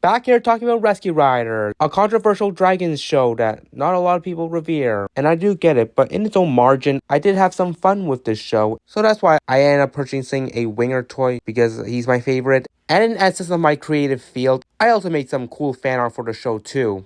back here talking about Rescue Riders, a controversial dragons show that not a lot of people revere. And I do get it, but in its own margin, I did have some fun with this show. So that's why I ended up purchasing a Winger toy because he's my favorite. And in essence of my creative field, I also made some cool fan art for the show too.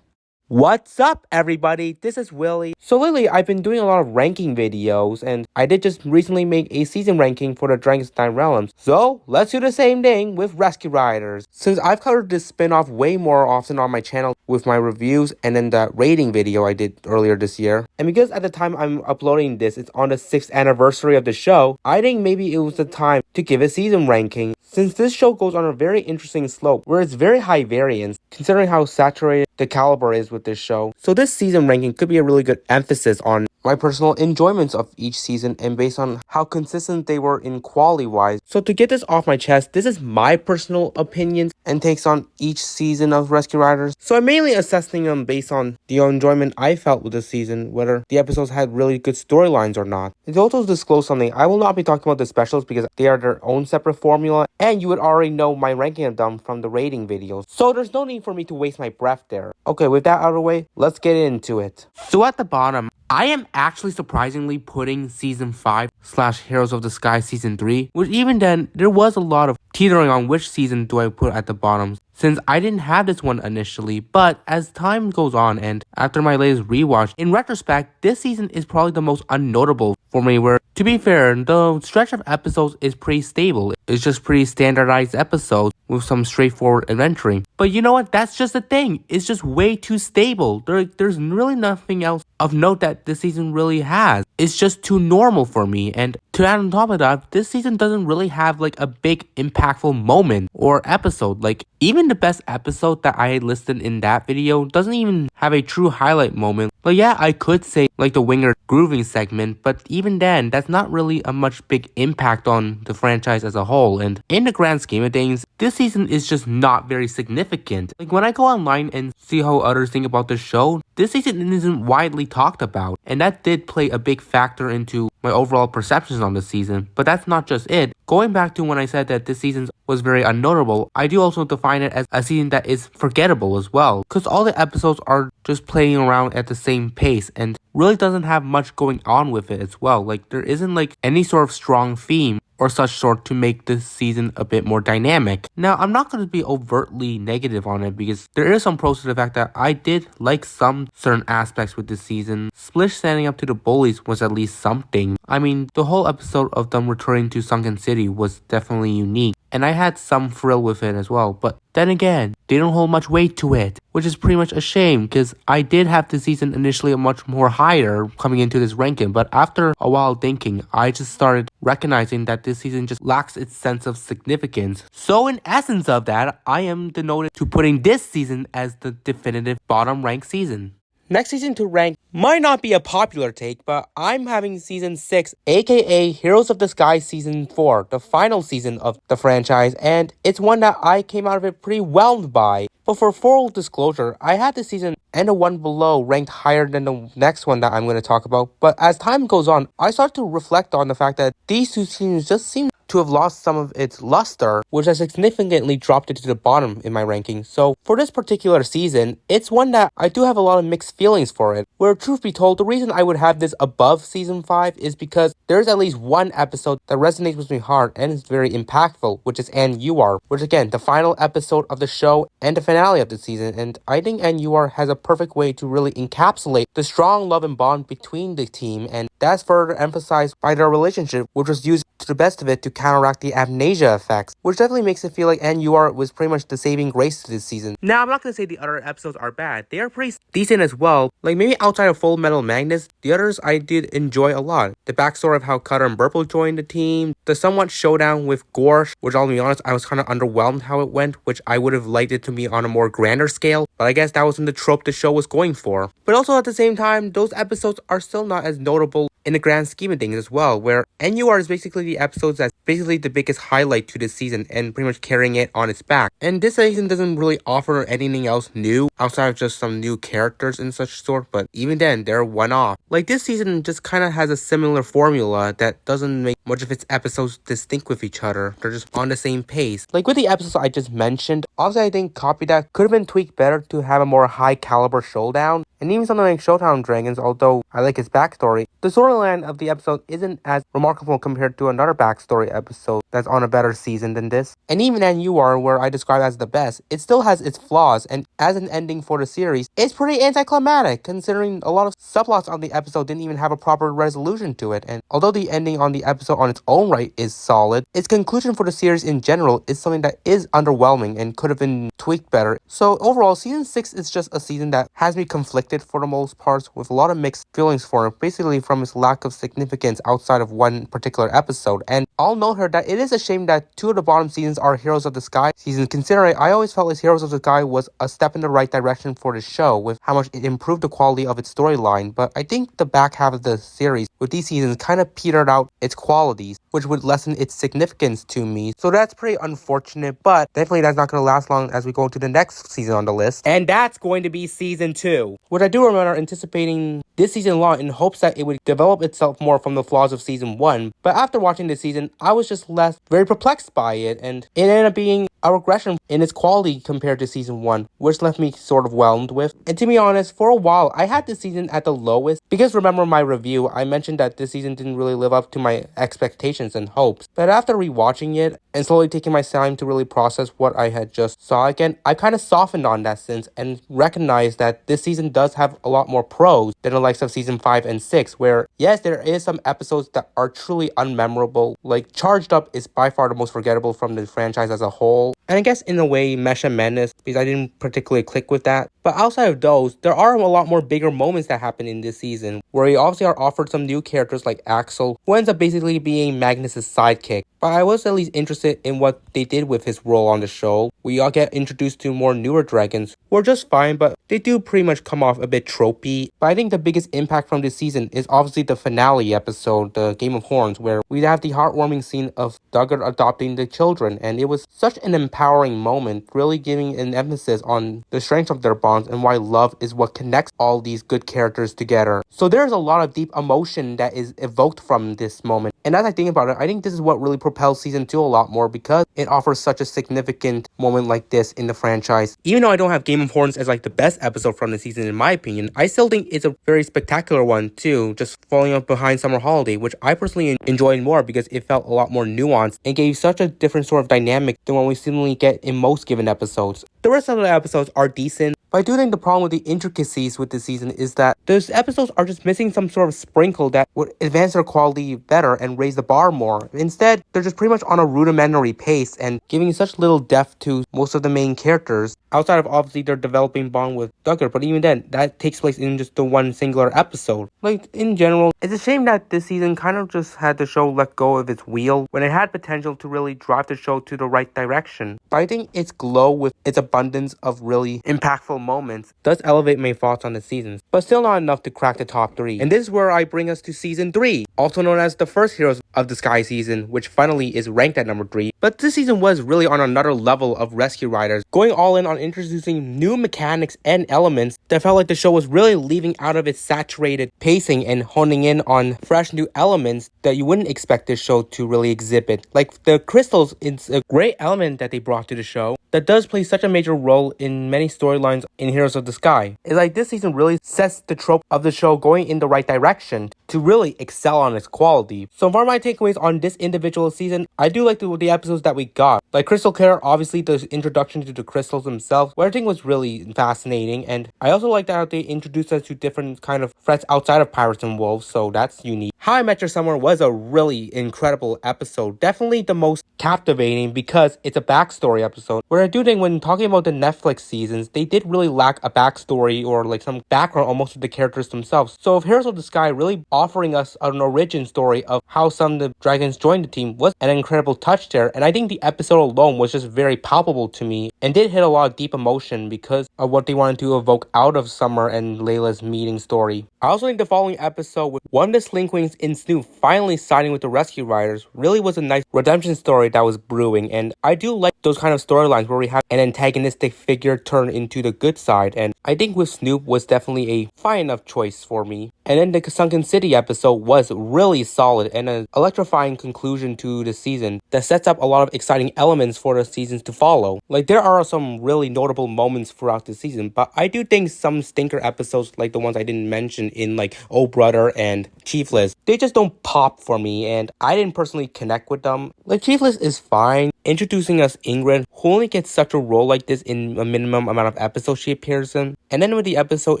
What's up, everybody? This is Willie. So lately, I've been doing a lot of ranking videos, and I did just recently make a season ranking for the Dragon's Dine Realms. So let's do the same thing with Rescue Riders. Since I've covered this spin-off way more often on my channel with my reviews and then the rating video I did earlier this year, and because at the time I'm uploading this, it's on the 6th anniversary of the show, I think maybe it was the time to give a season ranking. Since this show goes on a very interesting slope where it's very high variance, considering how saturated the caliber is with this show. So this season ranking could be a really good emphasis on my personal enjoyments of each season and based on how consistent they were in quality wise. So to get this off my chest, this is my personal opinions and takes on each season of Rescue Riders. So I'm mainly assessing them based on the enjoyment I felt with the season, whether the episodes had really good storylines or not. And to also disclose something, I will not be talking about the specials because they are their own separate formula and you would already know my ranking of them from the rating videos. So there's no need for me to waste my breath there. Okay, with that out of the way, let's get into it. So at the bottom, I am actually surprisingly putting Season 5 / Heroes of the Sky Season 3, which even then, there was a lot of teetering on which season do I put at the bottom, since I didn't have this one initially, but as time goes on and after my latest rewatch, in retrospect, this season is probably the most unnotable for me where, to be fair, the stretch of episodes is pretty stable. It's just pretty standardized episodes with some straightforward adventuring. But you know what? That's just the thing. It's just way too stable. There's really nothing else of note that this season really has. It's just too normal for me. And to add on top of that, this season doesn't really have like a big impactful moment or episode. Like even the best episode that I listed in that video doesn't even have a true highlight moment. But yeah, I could say like the Winger grooving segment, but even then, that's not really a much big impact on the franchise as a whole. And in the grand scheme of things, this season is just not very significant. Like when I go online and see how others think about the show, this season isn't widely talked about. And that did play a big factor into my overall perceptions on the season. But that's not just it. Going back to when I said that this season was very unnotable, I do also define it as a season that is forgettable as well. Because all the episodes are just playing around at the same pace and really doesn't have much going on with it as well. Like there isn't like any sort of strong theme or such sort to make this season a bit more dynamic. Now, I'm not going to be overtly negative on it because there is some pros to the fact that I did like some certain aspects with this season. Splish standing up to the bullies was at least something. I mean, the whole episode of them returning to Sunken City was definitely unique. And I had some thrill with it as well. But then again, they don't hold much weight to it, which is pretty much a shame because I did have this season initially a much more higher coming into this ranking. But after a while thinking, I just started recognizing that this season just lacks its sense of significance. So in essence of that, I am denoted to putting this season as the definitive bottom rank season. Next season to rank might not be a popular take, but I'm having Season 6, aka Heroes of the Sky Season 4, the final season of the franchise, and it's one that I came out of it pretty whelmed by. But for full disclosure, I had this season and the one below ranked higher than the next one that I'm going to talk about, but as time goes on, I start to reflect on the fact that these two seasons just seem to have lost some of its luster, which has significantly dropped it to the bottom in my ranking. So for this particular season, it's one that I do have a lot of mixed feelings for it. Where truth be told, the reason I would have this above Season 5 is because there's at least one episode that resonates with me hard and is very impactful, which is And You Are, which again, the final episode of the show and the finale of the season. And I think And You Are has a perfect way to really encapsulate the strong love and bond between the team, and that's further emphasized by their relationship, which was used to the best of it to counteract the amnesia effects, which definitely makes it feel like And You Are was pretty much the saving grace to this season. Now, I'm not going to say the other episodes are bad. They are pretty decent as well. Like maybe outside of Full Metal Magnus, the others I did enjoy a lot. The backstory of how Cutter and Burple joined the team, the somewhat showdown with Gorsh, which I'll be honest, I was kind of underwhelmed how it went, which I would have liked it to be on a more grander scale, but I guess that wasn't the trope the show was going for. But also at the same time, those episodes are still not as notable in the grand scheme of things as well, where NUR is basically the episodes that's basically the biggest highlight to this season and pretty much carrying it on its back. And this season doesn't really offer anything else new outside of just some new characters and such sort, but even then, they're one-off. Like, this season just kind of has a similar formula that doesn't make much of its episodes distinct with each other. They're just on the same pace. Like with the episodes I just mentioned, obviously I think Copy That could have been tweaked better to have a more high caliber showdown. And even something like Showdown Dragons, although I like its backstory, the storyline of the episode isn't as remarkable compared to another backstory episode that's on a better season than this. And even NUR, where I describe as the best, it still has its flaws, and as an ending for the series, it's pretty anticlimactic, considering a lot of subplots on the episode didn't even have a proper resolution to it. And although the ending on the episode on its own right is solid, its conclusion for the series in general is something that is underwhelming and could have been tweaked better. So overall, season 6 is just a season that has me conflicted for the most part, with a lot of mixed feelings for it, basically from its lack of significance outside of one particular episode. And I'll note here that it is a shame that 2 of the bottom seasons are Heroes of the Sky seasons, considering I always felt like Heroes of the Sky was a step in the right direction for the show, with how much it improved the quality of its storyline. But I think the back half of the series with these seasons kind of petered out its qualities, which would lessen its significance to me. So that's pretty unfortunate, but definitely that's not going to last long as we go to the next season on the list. And that's going to be season 2, which I do remember anticipating this season long in hopes that it would develop itself more from the flaws of season 1. But after watching this season, I was just left very perplexed by it, and it ended up being a regression in its quality compared to season 1, which left me sort of whelmed with. And to be honest, for a while, I had this season at the lowest, because remember my review, I mentioned that this season didn't really live up to my expectations and hopes. But after rewatching it, and slowly taking my time to really process what I had just saw again, I kind of softened on that sense and recognized that this season does have a lot more pros than the likes of season 5 and 6, where yes, there is some episodes that are truly unmemorable. Like Charged Up is by far the most forgettable from the franchise as a whole. And I guess in a way, Mesh and Madness, because I didn't particularly click with that. But outside of those, there are a lot more bigger moments that happen in this season, where we obviously are offered some new characters like Axel, who ends up basically being Magnus' sidekick. But I was at least interested in what they did with his role on the show. We all get introduced to more newer dragons, who are just fine, but they do pretty much come off a bit tropey. But I think the biggest impact from this season is obviously the finale episode, the Game of Horns, where we have the heartwarming scene of Duggar adopting the children, and it was such an empowering moment, really giving an emphasis on the strength of their bonds and why love is what connects all these good characters together. So there's a lot of deep emotion that is evoked from this moment. And as I think about it, I think this is what really propels season 2 a lot more, because it offers such a significant moment like this in the franchise. Even though I don't have Game of Horns as like the best episode from the season in my opinion, I still think it's a very spectacular one too, just falling up behind Summer Holiday, which I personally enjoyed more because it felt a lot more nuanced and gave such a different sort of dynamic than what we seemingly get in most given episodes. The rest of the episodes are decent, but I do think the problem with the intricacies with this season is that those episodes are just missing some sort of sprinkle that would advance their quality better and raise the bar more. Instead, they're just pretty much on a rudimentary pace and giving such little depth to most of the main characters, outside of obviously their developing bond with Duggar, but even then, that takes place in just the one singular episode. Like, in general, it's a shame that this season kind of just had the show let go of its wheel when it had potential to really drive the show to the right direction. But I think its glow with its abundance of really impactful moments does elevate my thoughts on the seasons, but still not enough to crack the top 3. And this is where I bring us to season 3, also known as the first Heroes of the Sky season, which finally is ranked at number 3. But this season was really on another level of Rescue Riders, going all in on introducing new mechanics and elements that felt like the show was really leaving out of its saturated pacing and honing in on fresh new elements that you wouldn't expect this show to really exhibit. Like the crystals, it's a great element that they brought to the show that does play such a major role in many storylines in Heroes of the Sky. It's like this season really sets the trope of the show going in the right direction to really excel on its quality. So for my takeaways on this individual season, I do like the episodes that we got. Like Crystal Care, obviously the introduction to the crystals themselves, which I think was really fascinating. And I also like how they introduced us to different kind of threats outside of Pirates and Wolves, so that's unique. How I Met Your Summer was a really incredible episode. Definitely the most captivating because it's a backstory episode, where I do think when talking about the Netflix seasons, they did really really lack a backstory or like some background on most of the characters themselves. So if Heroes of the Sky really offering us an origin story of how some of the dragons joined the team was an incredible touch there, and I think the episode alone was just very palpable to me and did hit a lot of deep emotion because of what they wanted to evoke out of Summer and Layla's meeting story. I also think the following episode with one of the Slinkwings in Snoop finally siding with the Rescue Riders really was a nice redemption story that was brewing, and I do like those kind of storylines where we have an antagonistic figure turn into the good side, and I think with Snoop was definitely a fine enough choice for me. And then the Sunken City episode was really solid and an electrifying conclusion to the season that sets up a lot of exciting elements for the seasons to follow. Like, there are some really notable moments throughout the season, but I do think some stinker episodes like the ones I didn't mention in like Oh Brother and Chiefless, they just don't pop for me, and I didn't personally connect with them. Like, Chiefless is fine, introducing us Ingrid, who only gets such a role like this in a minimum amount of episodes she appears in. And then with the episode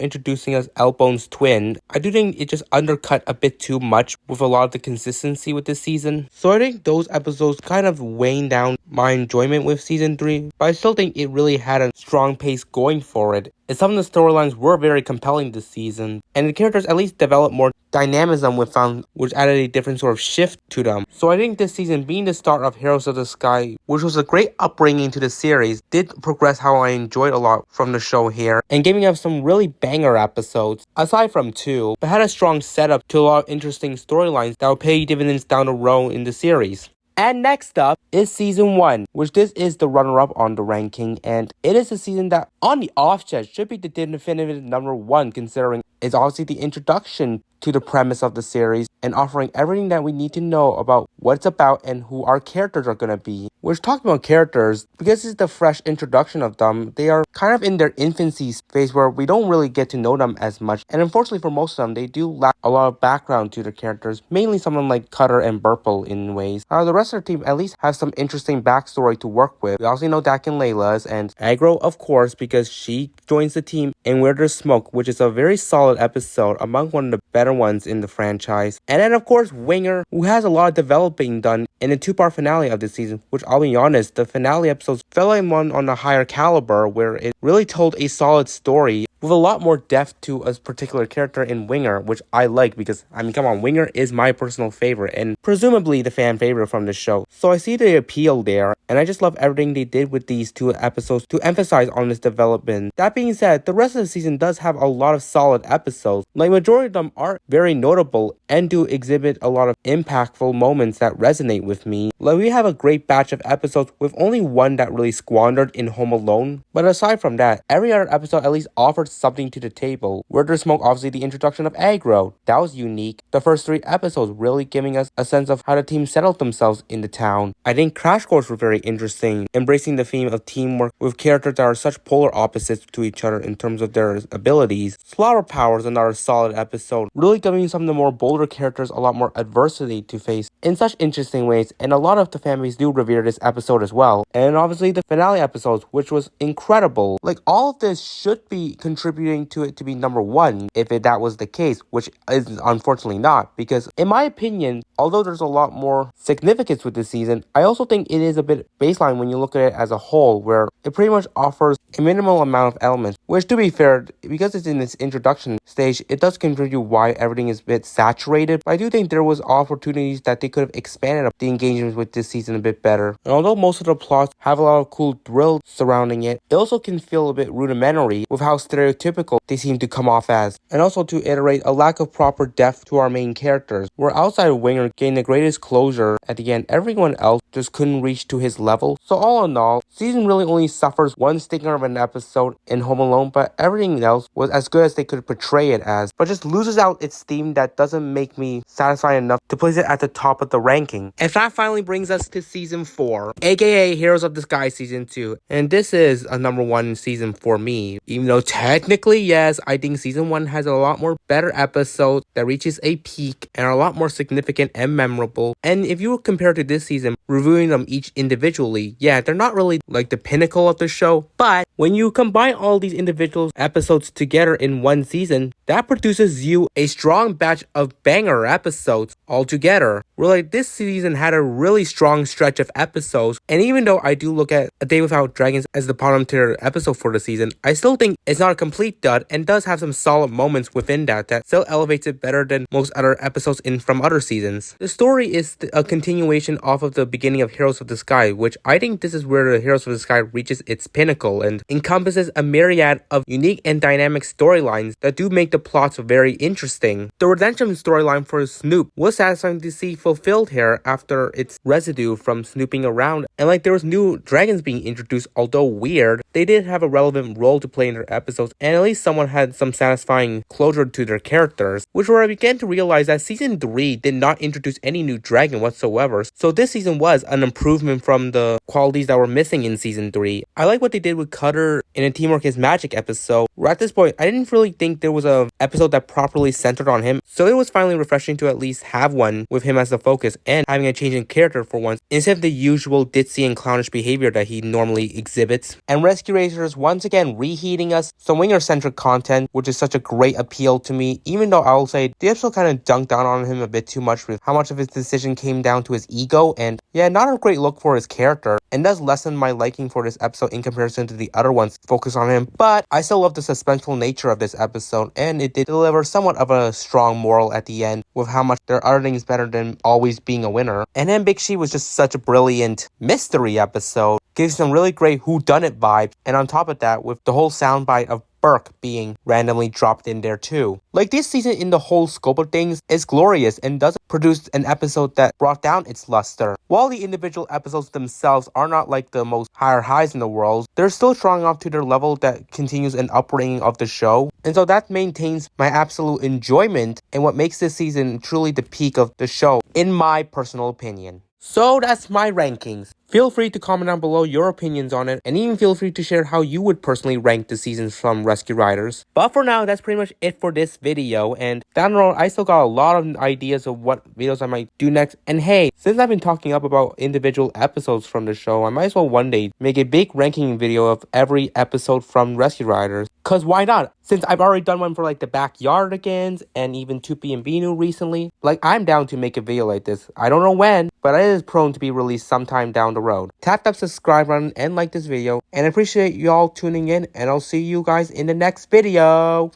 introducing us Elbone's twin, I do think it just undercut a bit too much with a lot of the consistency with this season. So I think those episodes kind of weighing down my enjoyment with season 3, but I still think it really had a strong pace going for it. And some of the storylines were very compelling this season, and the characters at least developed more dynamism with found, which added a different sort of shift to them. So I think this season being the start of Heroes of the Sky, which was a great upbringing to the series, did progress how I enjoyed a lot from the show here, and giving us some really banger episodes, aside from 2, but had a strong setup to a lot of interesting storylines that will pay dividends down the road in the series. And next up is Season 1, which this is the runner-up on the ranking, and it is a season that, on the offset, should be the definitive number 1, considering it's obviously the introduction to the premise of the series and offering everything that we need to know about what it's about and who our characters are going to be. We're talking about characters because it's the fresh introduction of them. They are kind of in their infancy phase where we don't really get to know them as much, and unfortunately for most of them, they do lack a lot of background to their characters, mainly someone like Cutter and Burple in ways. The rest of the team at least has some interesting backstory to work with. We also know Dak and Layla's, and Agro, of course, because she joins the team in Where There's Smoke, which is a very solid episode, among one of the better ones in the franchise. And then of course Winger, who has a lot of developing done in the 2-part finale of this season, which I'll be honest, the finale episodes felt like one on a higher caliber where it really told a solid story with a lot more depth to a particular character in Winger, which I like because, I mean, come on, Winger is my personal favorite and presumably the fan favorite from the show. So I see the appeal there, and I just love everything they did with these 2 episodes to emphasize on this development. That being said, the rest of the season does have a lot of solid episodes. Like, majority of them are very notable and do exhibit a lot of impactful moments that resonate with me. Like, we have a great batch of episodes with only one that really squandered in Home Alone. But aside from that, every other episode at least offered something to the table. Where There's Smoke, obviously the introduction of Agro, that was unique. The first 3 episodes really giving us a sense of how the team settled themselves in the town. I think Crash Course were very interesting, embracing the theme of teamwork with characters that are such polar opposites to each other in terms of their abilities. Flower Power is another solid episode, really giving some of the more bolder characters a lot more adversity to face in such interesting ways, and a lot of the families do revere this episode as well. And obviously the finale episodes, which was incredible. Like, all of this should be contributing to it to be number 1 if that was the case, which is unfortunately not, because in my opinion, although there's a lot more significance with this season, I also think it is a bit baseline when you look at it as a whole, where it pretty much offers a minimal amount of elements, which, to be fair, because it's in this introduction stage, it does contribute why everything is a bit saturated, but I do think there was opportunities that they could have expanded up the engagement with this season a bit better. And although most of the plots have a lot of cool thrills surrounding it, it also can feel a bit rudimentary with how stereotypical they seem to come off as, and also to iterate a lack of proper depth to our main characters, where outside of Winger gained the greatest closure at the end, everyone else just couldn't reach to his level. So all in all, season really only suffers one stinker of an episode in Home Alone, but everything else was as good as they could portray it as, but just loses out its theme that doesn't make me satisfied enough to place it at the top of the ranking. And that finally brings us to season 4, aka Heroes of the Sky season 2, and this is a number 1 season for me, even though technically, yes, I think season 1 has a lot more better episodes that reaches a peak and are a lot more significant and memorable. And if you compare to this season, reviewing them each individually, yeah, they're not really like the pinnacle of the show, but when you combine all these individual episodes together in one season, that produces you a strong batch of banger episodes altogether. Where like this season had a really strong stretch of episodes, and even though I do look at A Day Without Dragons as the bottom tier episode for the season, I still think it's not a complete dud and does have some solid moments within that still elevates it better than most other episodes from other seasons. The story is a continuation off of the beginning of Heroes of the Sky, which I think this is where the Heroes of the Sky reaches its pinnacle and encompasses a myriad of unique and dynamic storylines that do make the plots very interesting. The redemption storyline for Snoop was satisfying to see fulfilled here after its residue from snooping around, and like there was new dragons being introduced, although weird, they did have a relevant role to play in their episodes, and at least someone had some satisfying closure to their characters, which where I began to realize that season 3 did not introduce any new dragon whatsoever, so this season was an improvement from the qualities that were missing in season 3. I like what they did with Cutter in a Teamwork is Magic episode, where at this point I didn't really think there was a episode that properly centered on him, so it was finally refreshing to at least have one with him as the focus and having a change in character for once, instead of the usual ditzy and clownish behavior that he normally exhibits. And Rescue Racers once again reheating us some winger-centric content, which is such a great appeal to me, even though I will say the episode kind of dunked down on him a bit too much with how much of his decision came down to his ego, and yeah, not a great look for his character, and does lessen my liking for this episode in comparison to the other ones focused on him, but I still love the suspenseful nature of this episode, and it did deliver somewhat of a strong moral at the end with how much there are other things better than always being a winner. And then Big She was just such a brilliant mystery episode, gives some really great whodunit vibes, and on top of that, with the whole soundbite of Burke being randomly dropped in there too. Like this season in the whole scope of things is glorious and doesn't produce an episode that brought down its luster. While the individual episodes themselves are not like the most higher highs in the world, they're still strong enough to their level that continues an upbringing of the show. And so that maintains my absolute enjoyment and what makes this season truly the peak of the show, in my personal opinion. So that's my rankings. Feel free to comment down below your opinions on it, and even feel free to share how you would personally rank the seasons from Rescue Riders. But for now, that's pretty much it for this video, and down the road, I still got a lot of ideas of what videos I might do next. And hey, since I've been talking up about individual episodes from the show, I might as well one day make a big ranking video of every episode from Rescue Riders. Cause why not? Since I've already done one for like the Backyardigans and even Tupi and Binu recently, like I'm down to make a video like this. I don't know when, but it is prone to be released sometime down the road. Tap that subscribe button and like this video, and I appreciate y'all tuning in, and I'll see you guys in the next video.